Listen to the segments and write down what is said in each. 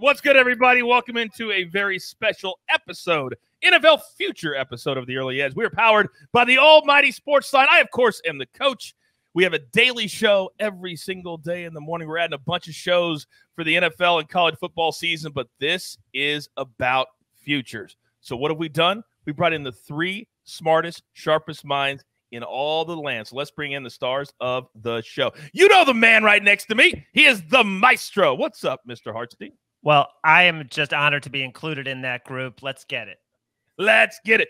What's good, everybody? Welcome into a very special episode, NFL Future episode of the Early Edge. We are powered by the almighty SportsLine. I, of course, am the coach. We have a daily show every single day in the morning. We're adding a bunch of shows for the NFL and college football season, but this is about futures. So what have we done? We brought in the three smartest, sharpest minds in all the land. So let's bring in the stars of the show. You know the man right next to me. He is the maestro. What's up, Mr. Hartstein? Well, I am just honored to be included in that group. Let's get it. Let's get it.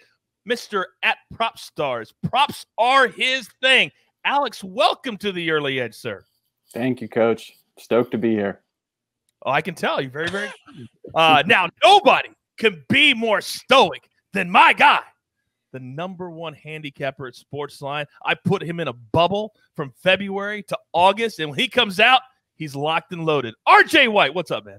Mr. at Prop Stars. Props are his thing. Alex, welcome to the Early Edge, sir. Thank you, Coach. Stoked to be here. Oh, I can tell. You're very, very now, nobody can be more stoic than my guy, the #1 handicapper at SportsLine. I put him in a bubble from February to August, and when he comes out, he's locked and loaded. RJ White, what's up, man?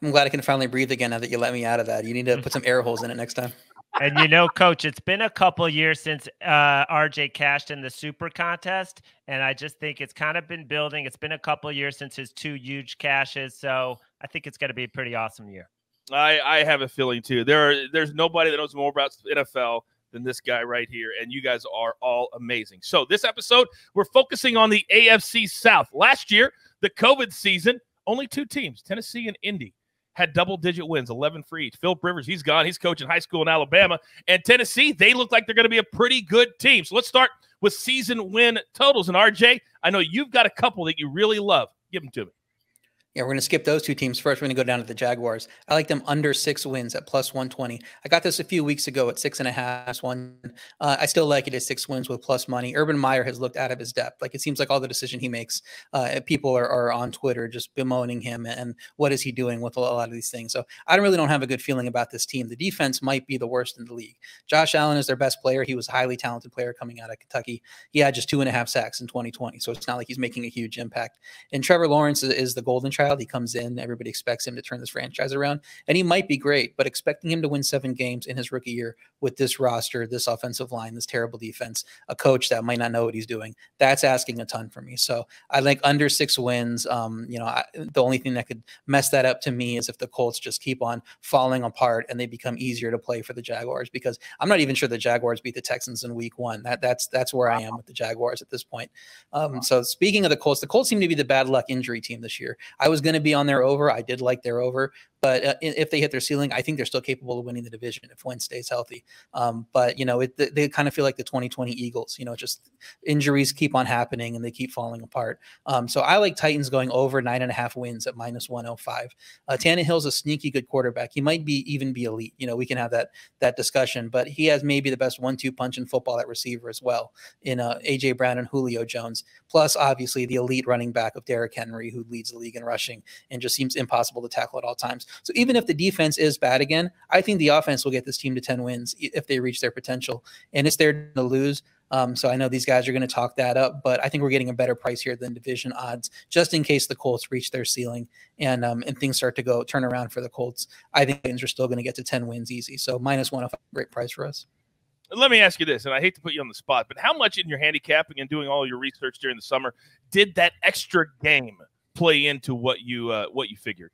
I'm glad I can finally breathe again now that you let me out of that. You need to put some air holes in it next time. And you know, Coach, it's been a couple years since RJ cashed in the Super Contest, and I just think it's kind of been building. It's been a couple years since his 2 huge cashes, so I think it's going to be a pretty awesome year. I have a feeling, too. There's nobody that knows more about NFL than this guy right here, and you guys are all amazing. So this episode, we're focusing on the AFC South. Last year, the COVID season, only 2 teams, Tennessee and Indy, had double-digit wins, 11 for each. Philip Rivers, he's gone. He's coaching high school in Alabama. And Tennessee, they look like they're going to be a pretty good team. So let's start with season win totals. And RJ, I know you've got a couple that you really love. Give them to me. Yeah, we're going to skip those 2 teams first. We're going to go down to the Jaguars. I like them under 6 wins at +120. I got this a few weeks ago at 6.5. I still like it at 6 wins with plus money. Urban Meyer has looked out of his depth. Like, it seems like all the decision he makes, people are on Twitter just bemoaning him and what is he doing with a lot of these things. So I don't have a good feeling about this team. The defense might be the worst in the league. Josh Allen is their best player. He was a highly talented player coming out of Kentucky. He had just 2.5 sacks in 2020. So it's not like he's making a huge impact. And Trevor Lawrence is the golden child. He comes in, everybody expects him to turn this franchise around, and he might be great, but expecting him to win 7 games in his rookie year with this roster, this offensive line, this terrible defense, a coach that might not know what he's doing, that's asking a ton for me. So I like under 6 wins. The only thing that could mess that up to me is if the Colts just keep on falling apart and they become easier to play for the Jaguars, because I'm not even sure the Jaguars beat the Texans in week 1. That's where I am with the Jaguars at this point. So speaking of the Colts seem to be the bad luck injury team this year. I was going to be on their over. I did like their over, but if they hit their ceiling, I think they're still capable of winning the division if Wentz stays healthy. But they kind of feel like the 2020 Eagles. Just injuries keep on happening and they keep falling apart. So I like Titans going over 9.5 wins at -105. Tannehill's a sneaky good quarterback. He might even be elite. We can have that discussion, but he has maybe the best 1-2 punch in football at receiver as well in AJ Brown and Julio Jones. Plus, obviously, the elite running back of Derrick Henry, who leads the league in rushing and just seems impossible to tackle at all times. So even if the defense is bad again, I think the offense will get this team to 10 wins if they reach their potential. And it's there to lose. So I know these guys are going to talk that up, but I think we're getting a better price here than division odds, just in case the Colts reach their ceiling and things start to turn around for the Colts. I think Titans are still going to get to 10 wins easy. So -105, great price for us. Let me ask you this, and I hate to put you on the spot, but how much in your handicapping and doing all your research during the summer did that extra game play into what you figured?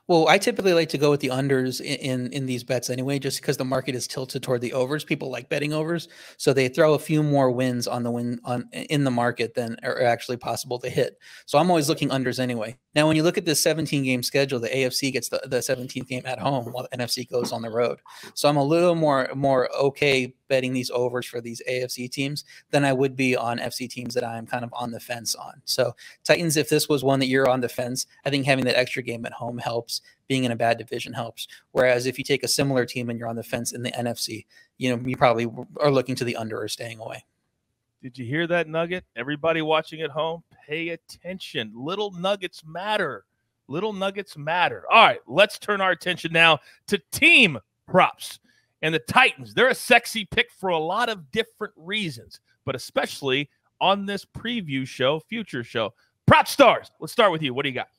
Well, I typically like to go with the unders in these bets anyway, just because the market is tilted toward the overs. People like betting overs, so they throw a few more wins in the market than are actually possible to hit. So I'm always looking unders anyway. Now, when you look at this 17-game schedule, the AFC gets the 17th game at home while the NFC goes on the road. So I'm a little more okay betting these overs for these AFC teams than I would be on FC teams that I'm kind of on the fence on. So Titans, if this was one that you're on the fence, I think having that extra game at home helps. Being in a bad division helps. Whereas if you take a similar team and you're on the fence in the NFC, you probably are looking to the under or staying away. Did you hear that nugget? Everybody watching at home, pay attention. Little nuggets matter. Little nuggets matter. All right, let's turn our attention now to team props. And the Titans, they're a sexy pick for a lot of different reasons, but especially on this preview show, future show. Prop Stars, let's start with you. What do you got?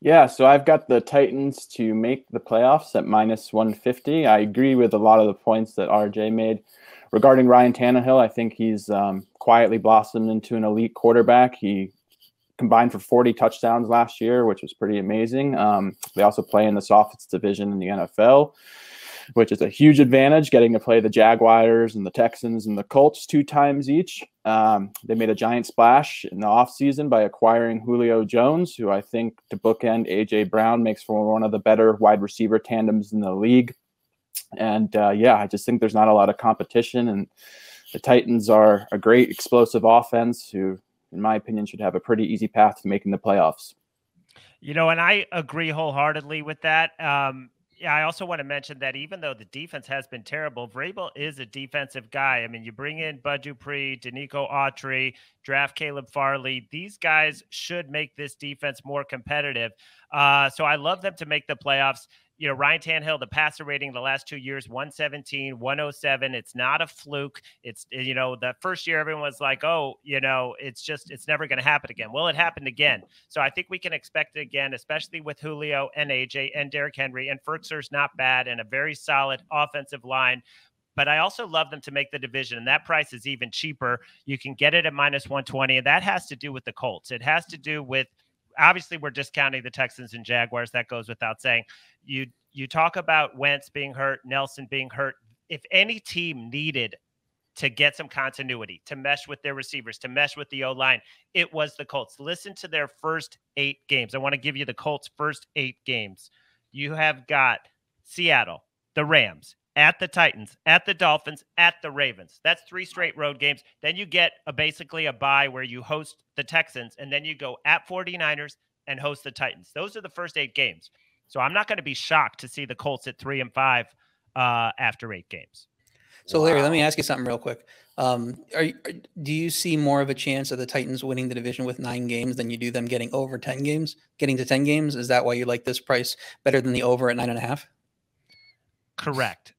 Yeah, so I've got the Titans to make the playoffs at -150. I agree with a lot of the points that RJ made. Regarding Ryan Tannehill, I think he's quietly blossomed into an elite quarterback. He combined for 40 touchdowns last year, which was pretty amazing. They also play in the softest division in the NFL, which is a huge advantage, getting to play the Jaguars and the Texans and the Colts 2 times each. They made a giant splash in the offseason by acquiring Julio Jones, who I think, to bookend A.J. Brown, makes for one of the better wide receiver tandems in the league. And I just think there's not a lot of competition, and the Titans are a great explosive offense who, in my opinion, should have a pretty easy path to making the playoffs. And I agree wholeheartedly with that. I also want to mention that even though the defense has been terrible, Vrabel is a defensive guy. I mean, you bring in Bud Dupree, Danico Autry, draft Caleb Farley. These guys should make this defense more competitive. So I love them to make the playoffs. Ryan Tannehill, the passer rating the last 2 years, 117, 107. It's not a fluke. It's, the first year everyone was like, it's never going to happen again. Well, it happened again. So I think we can expect it again, especially with Julio and AJ and Derrick Henry, and Fertzer's not bad, and a very solid offensive line. But I also love them to make the division, and that price is even cheaper. You can get it at -120, and that has to do with the Colts. It has to do with, obviously, we're discounting the Texans and Jaguars. That goes without saying. You talk about Wentz being hurt, Nelson being hurt. If any team needed to get some continuity, to mesh with their receivers, to mesh with the O-line, it was the Colts. Listen to their first 8 games. I want to give you the Colts' first 8 games. You have got Seattle, the Rams, at the Titans, at the Dolphins, at the Ravens. That's 3 straight road games. Then you get basically a bye where you host the Texans, and then you go at 49ers and host the Titans. Those are the first 8 games. So I'm not going to be shocked to see the Colts at 3-5 after 8 games. So Larry, let me ask you something real quick. Do you see more of a chance of the Titans winning the division with 9 games than you do them getting over 10 games, getting to 10 games? Is that why you like this price better than the over at 9.5? Correct.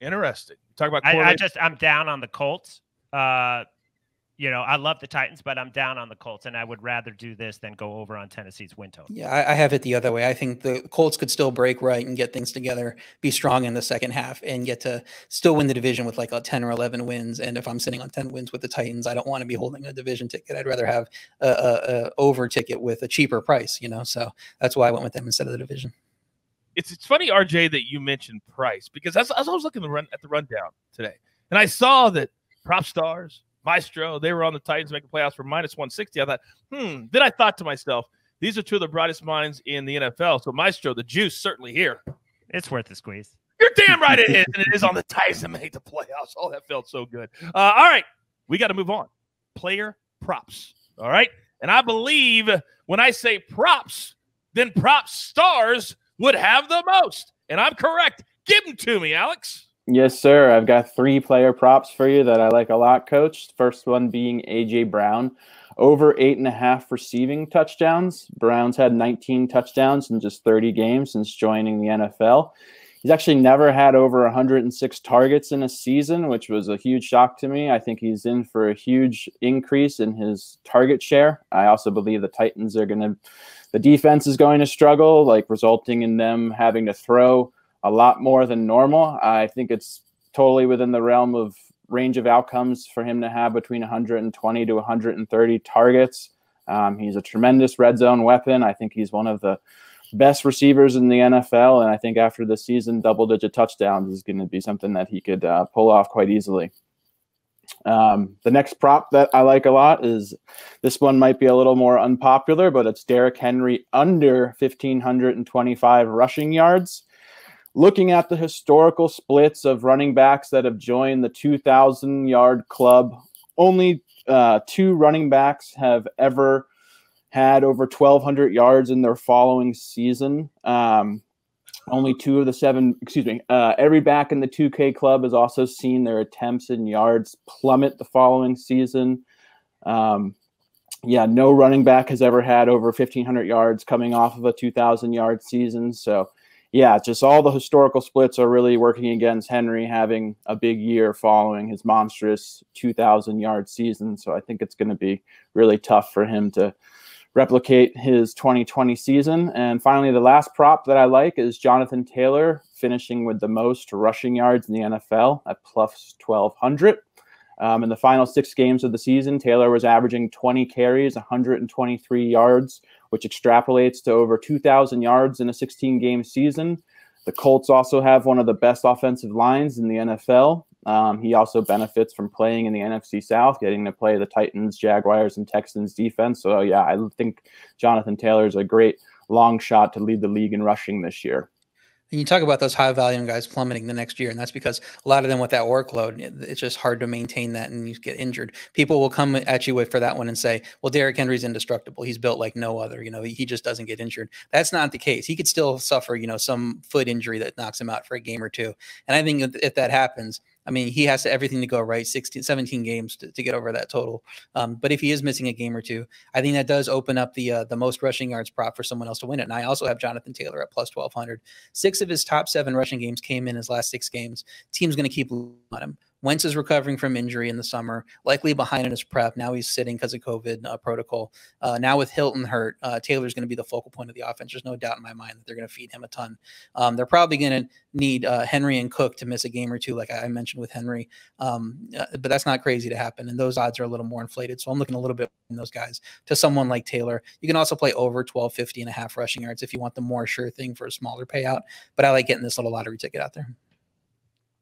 Interesting. Talk about I'm down on the Colts. I love the Titans, but I'm down on the Colts, and I would rather do this than go over on Tennessee's win total. Yeah, I have it the other way. I think the Colts could still break right and get things together, be strong in the second half, and get to still win the division with like a 10 or 11 wins. And if I'm sitting on 10 wins with the Titans, I don't want to be holding a division ticket. I'd rather have a over ticket with a cheaper price, So that's why I went with them instead of the division. It's funny, RJ, that you mentioned price, because as I was looking at the rundown today, and I saw that Prop Stars, Maestro, they were on the Titans making playoffs for -160. I thought, Then I thought to myself, these are 2 of the brightest minds in the NFL. So Maestro, the juice certainly here. It's worth the squeeze. You're damn right it is, and it is on the Titans to make the playoffs. Oh, that felt so good. All right, we got to move on. Player props. All right, and I believe when I say props, then Prop Stars would have the most, and I'm correct. Give them to me, Alex. Yes, sir. I've got 3 player props for you that I like a lot, Coach. First one being A.J. Brown, over 8.5 receiving touchdowns. Brown's had 19 touchdowns in just 30 games since joining the NFL. He's actually never had over 106 targets in a season, which was a huge shock to me. I think he's in for a huge increase in his target share. I also believe the Titans the defense is going to struggle, resulting in them having to throw a lot more than normal. I think it's totally within the realm of range of outcomes for him to have between 120 to 130 targets. He's a tremendous red zone weapon. I think he's one of the best receivers in the NFL, and I think after the season, double-digit touchdowns is going to be something that he could pull off quite easily. The next prop that I like a lot is, this one might be a little more unpopular, but it's Derrick Henry under 1,525 rushing yards. Looking at the historical splits of running backs that have joined the 2,000-yard club, only 2 running backs have ever had over 1,200 yards in their following season. Only 2 of the 7, every back in the 2K club has also seen their attempts in yards plummet the following season. No running back has ever had over 1,500 yards coming off of a 2,000-yard season. So, just all the historical splits are really working against Henry having a big year following his monstrous 2,000-yard season. So I think it's going to be really tough for him to replicate his 2020 season. And finally, the last prop that I like is Jonathan Taylor finishing with the most rushing yards in the NFL at plus 1,200. In the final 6 games of the season, Taylor was averaging 20 carries, 123 yards, which extrapolates to over 2,000 yards in a 16-game season. The Colts also have one of the best offensive lines in the NFL. He also benefits from playing in the NFC South, getting to play the Titans, Jaguars, and Texans defense. So, yeah, I think Jonathan Taylor is a great long shot to lead the league in rushing this year. And you talk about those high volume guys plummeting the next year, and that's because a lot of them with that workload, it's just hard to maintain that, and you get injured. People will come at you for that one and say, well, Derrick Henry's indestructible. He's built like no other. He just doesn't get injured. That's not the case. He could still suffer, some foot injury that knocks him out for a game or two. And I think if that happens, I mean, he has everything to go right, 17 games to get over that total. But if he is missing a game or two, I think that does open up the most rushing yards prop for someone else to win it. And I also have Jonathan Taylor at plus 1,200. 6 of his top 7 rushing games came in his last 6 games. Team's going to keep on him. Wentz is recovering from injury in the summer, likely behind in his prep. Now he's sitting because of COVID protocol. Now with Hilton hurt, Taylor's going to be the focal point of the offense. There's no doubt in my mind that they're going to feed him a ton. They're probably going to need Henry and Cook to miss a game or two, like I mentioned with Henry. But that's not crazy to happen, and those odds are a little more inflated. So I'm looking a little bit in those guys to someone like Taylor. You can also play over 1,250.5 rushing yards if you want the more sure thing for a smaller payout. But I like getting this little lottery ticket out there.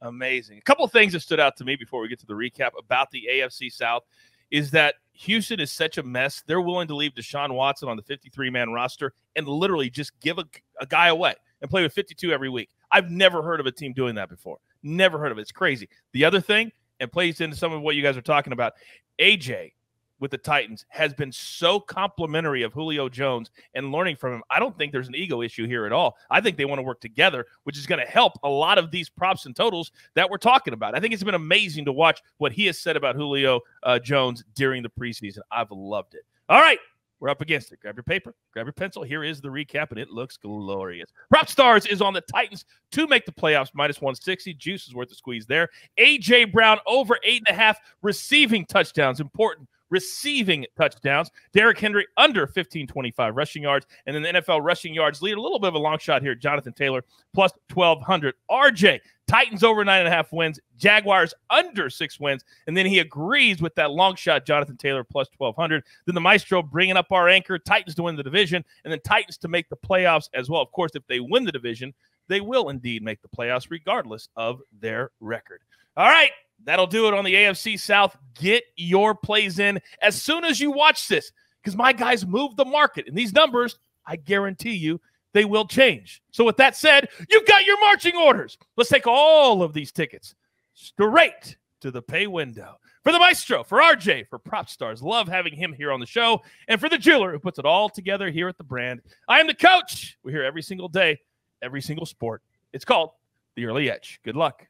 Amazing. A couple of things that stood out to me before we get to the recap about the AFC South is that Houston is such a mess. They're willing to leave Deshaun Watson on the 53-man roster and literally just give a guy away and play with 52 every week. I've never heard of a team doing that before. Never heard of it. It's crazy. The other thing, and plays into some of what you guys are talking about, AJ with the Titans has been so complimentary of Julio Jones and learning from him. I don't think there's an ego issue here at all. I think they want to work together, which is going to help a lot of these props and totals that we're talking about. I think it's been amazing to watch what he has said about Julio Jones during the preseason. I've loved it. All right, we're up against it. Grab your paper, grab your pencil. Here is the recap, and it looks glorious. Prop Stars is on the Titans to make the playoffs, minus 160. Juice is worth the squeeze there. A.J. Brown over 8.5 receiving touchdowns. Important receiving touchdowns. Derrick Henry under 1,525 rushing yards. And then the NFL rushing yards lead. A little bit of a long shot here. Jonathan Taylor plus 1,200. RJ, Titans over 9.5 wins. Jaguars under 6 wins. And then he agrees with that long shot, Jonathan Taylor plus 1,200. Then the Maestro bringing up our anchor, Titans to win the division, and then Titans to make the playoffs as well. Of course, if they win the division, they will indeed make the playoffs regardless of their record. All right. That'll do it on the AFC South. Get your plays in as soon as you watch this, because my guys move the market. And these numbers, I guarantee you, they will change. So with that said, you've got your marching orders. Let's take all of these tickets straight to the pay window. For the Maestro, for RJ, for Prop Stars, love having him here on the show, and for the jeweler who puts it all together here at the brand, I am the coach. We're here every single day, every single sport. It's called The Early Edge. Good luck.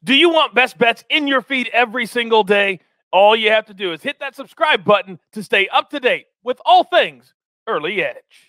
Do you want best bets in your feed every single day? All you have to do is hit that subscribe button to stay up to date with all things Early Edge.